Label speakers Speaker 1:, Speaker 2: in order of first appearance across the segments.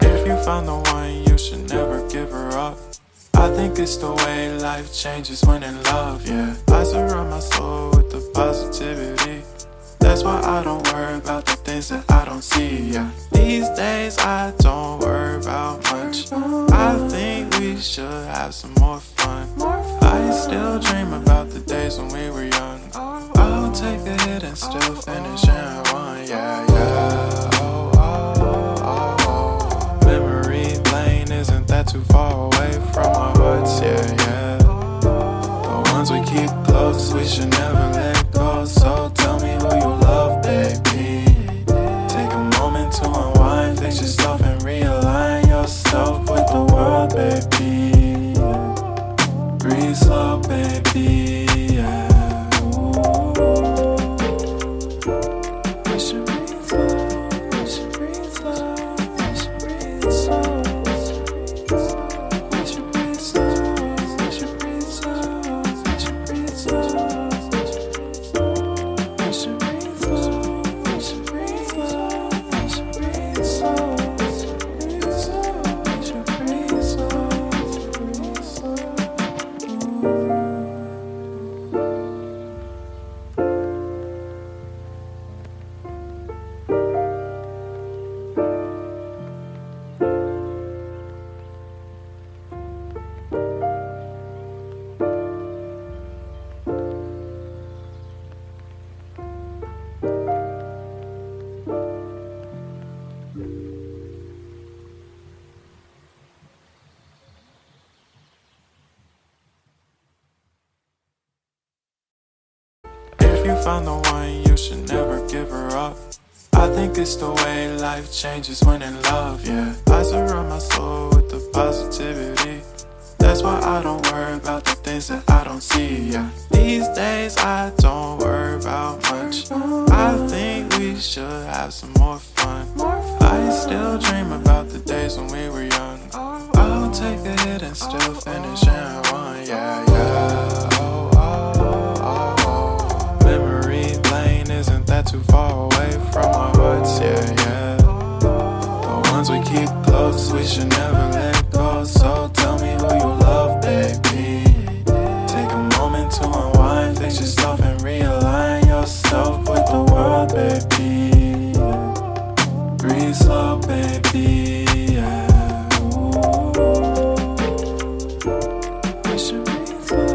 Speaker 1: If you found the one, you should never give her up. I think it's the way life changes when in love, yeah. I surround my soul with the positivity. That's why I don't worry about the things that I don't see, yeah. These days I don't worry about much. I think we should have some more fun. I still dream about the days when we were young. I'll take a hit and still finish in one, yeah, yeah. Oh, oh, oh, oh. Memory lane isn't that too far away from our hearts, yeah, yeah. The ones we keep close, we should never let go. So tell me who you love, baby. Take a moment to unwind, fix yourself and realign yourself with the world, baby. Breathe slow, baby, yeah. We should breathe slow, we should breathe slow, we should breathe slow. We should breathe slow, we should breathe slow, we should breathe slow. We should breathe slow, we should breathe slow, we should breathe slow. you found the one, you should never give her up. I think it's the way life changes when in love, yeah. I surround my soul with the positivity. That's why I don't worry about the things that I don't see, yeah. These days I don't worry about much. I think we should have some more fun. I still dream about the days when we were young. I'll take a hit and still finish in one, yeah, yeah. Oh, oh, oh, oh. Memory lane isn't that too far away from our hearts, yeah, yeah. The ones we keep close, we should never let go. So tell me who you love, baby. Take a moment to unwind, fix yourself and realign yourself with the world, baby. Breathe slow, baby, yeah. We should breathe slow,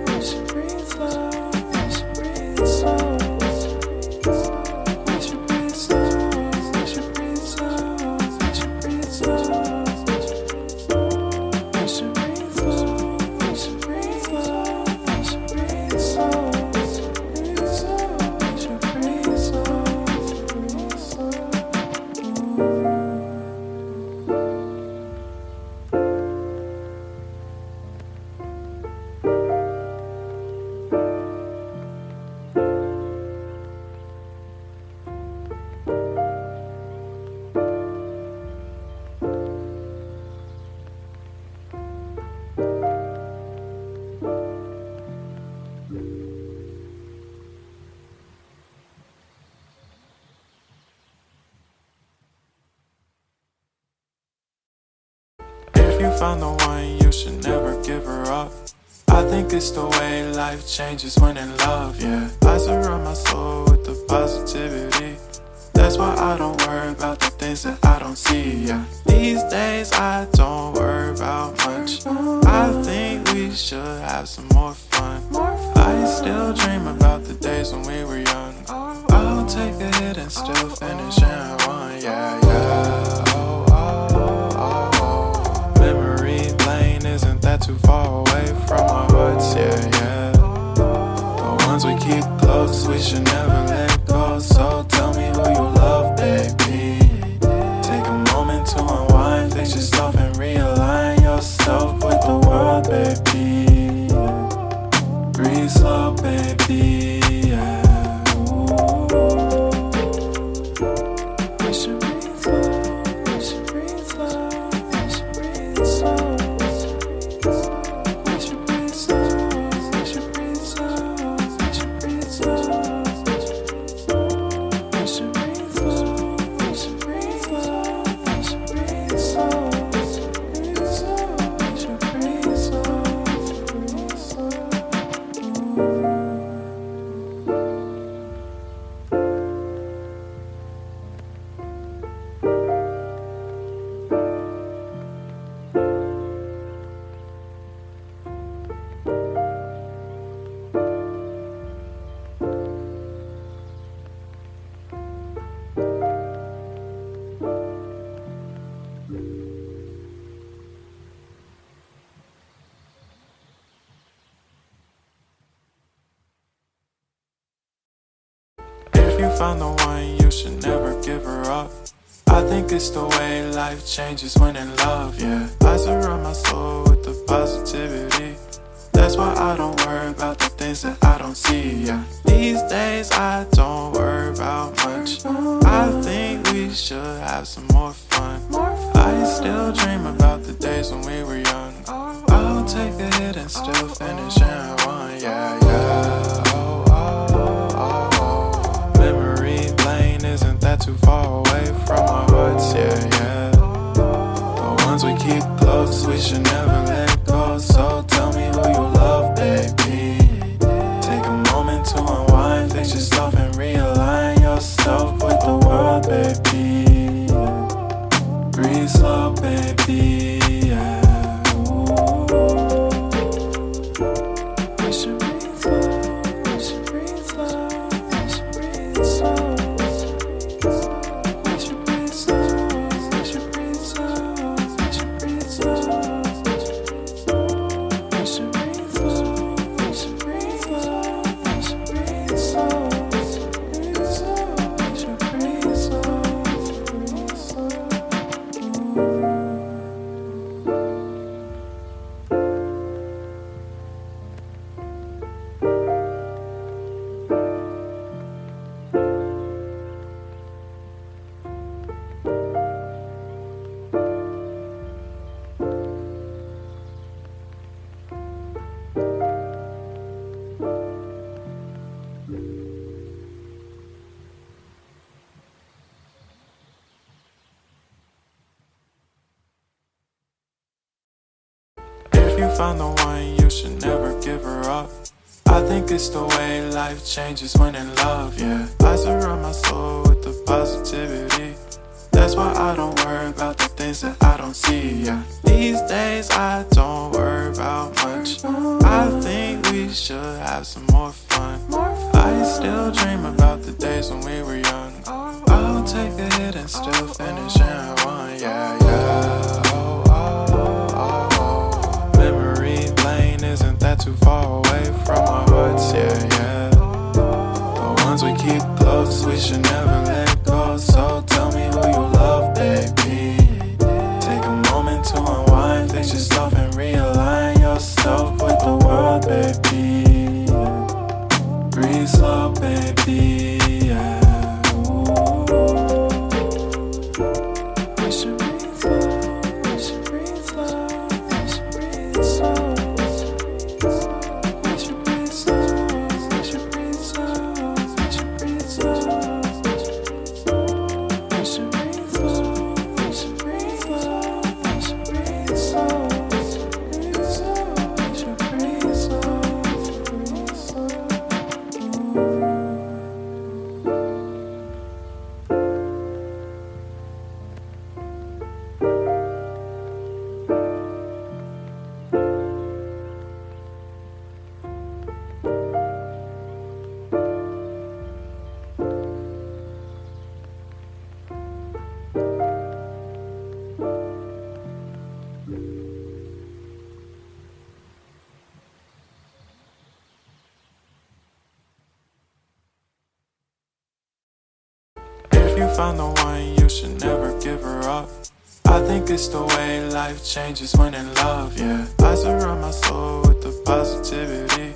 Speaker 1: we should breathe slow, we should breathe slow. We should breathe slow, we should breathe slow, we should breathe slow. We should breathe slow, we should breathe slow, we should breathe slow. We should breathe slow, breathe slow. If you found the one, you should never give her up. I think it's the way life changes when in love, yeah. I surround my soul with the positivity. That's why I don't worry about the things that I don't see, yeah. These days I don't worry about much. I think we should have some more fun. I still dream about the days when we were young. I'll take a hit and still finish in one, yeah, yeah. Oh, oh, oh, oh. Memory lane isn't that too far away from our hearts, yeah, yeah. The ones we keep close, we should never let go. So tell me who you love, baby. Take a moment to unwind, fix yourself and realign yourself with the world, baby. Breathe slow, baby, yeah. We should breathe slow, we should breathe slow, we should breathe slow. We should breathe slow, we should breathe slow, we should breathe slow. We should breathe slow, we should breathe slow, we should breathe slow. We should breathe slow, breathe slow. If you found the one, you should never give her up. I think it's the way life changes when in love, yeah. I surround my soul with the positivity. That's why I don't worry about the things that I don't see, yeah. These days I don't worry about much. I think we should have some more fun. I still dream about the days when we were young. I'll take a hit and still finish in one, yeah, yeah. Oh, oh, oh, oh. Memory lane isn't that too far away from our hearts, yeah, yeah. The ones we keep close, we should never let go. So tell me who you love, baby. Take a moment to unwind, fix yourself and realign yourself with the world, baby. Breathe slow, baby, yeah. We should breathe slow, we should breathe slow, we should breathe slow. We should breathe slow, we should breathe slow, we should breathe slow. you found the one, you should never give her up. I think it's the way life changes when in love, yeah. I surround my soul with the positivity. That's why I don't worry about the things that I don't see, yeah. These days I don't worry about much. I think we should have some more fun. I still dream about the days when we were young. I'll take a hit and still finish and one, yeah, yeah. Oh, oh, oh, oh. Memory lane isn't that too far away from our hearts, yeah, yeah. The ones we keep close, we should never let go. So tell me who you love, baby. Take a moment to unwind, fix yourself and realign yourself with the world, baby. Breathe slow, baby, yeah. We should breathe slow, we should breathe slow, we should breathe slow. We should breathe slow, we should breathe slow, we should breathe slow. We should breathe slow, we should breathe slow, we should breathe slow. We should breathe slow, breathe slow. If you found the one, you should never give her up. I think it's the way life changes when in love, yeah. I surround my soul with the positivity.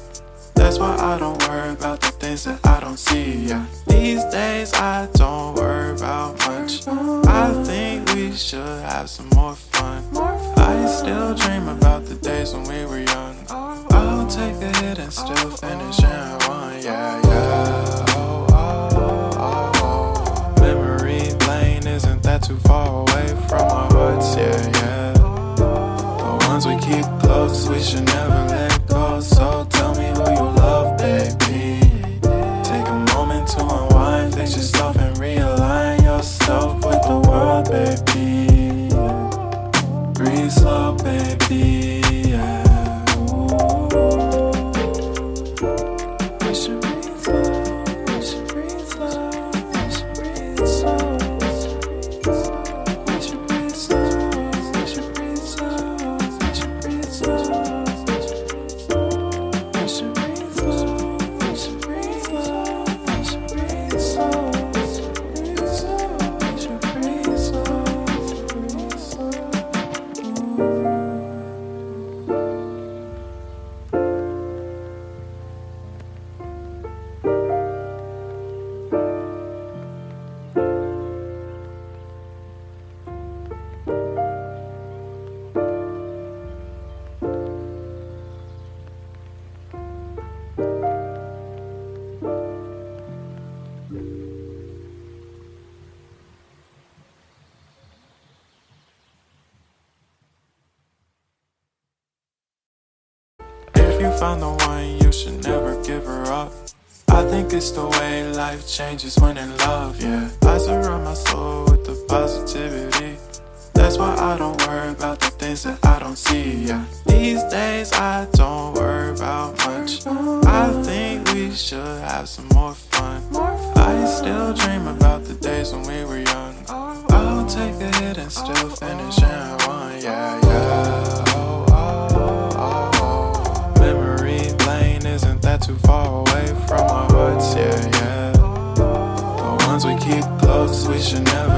Speaker 1: That's why I don't worry about the things that I don't see, yeah. These days I don't worry about much. I think we should have some more fun. I still dream about the days when we were young. I'll take a hit and still finish and one, yeah, yeah. Oh, oh, oh, oh. Memory lane isn't that too far away from our hearts, yeah, yeah. The ones we keep close, we should never let go. So tell me who you love, baby. Take a moment to unwind, fix yourself and realign yourself with the world, baby. Breathe slow, baby, yeah. We should breathe slow, we should breathe slow, we should breathe slow. We should breathe slow, we should breathe slow, we should breathe slow. We should breathe slow, we should breathe slow, we should breathe slow. We should breathe slow, breathe slow. If you found the one, you should never give her up. I think it's the way life changes when in love, yeah. I surround my soul with the positivity. That's why I don't worry about the things that I don't see, yeah. These days I don't worry about much. I think we should have some more fun. I still dream about the days when we were young. I'll take a hit and still finish and one, yeah, yeah. Oh, oh, oh, oh. Memory lane isn't that too far away from our hearts, yeah, yeah. The ones we keep close, we should never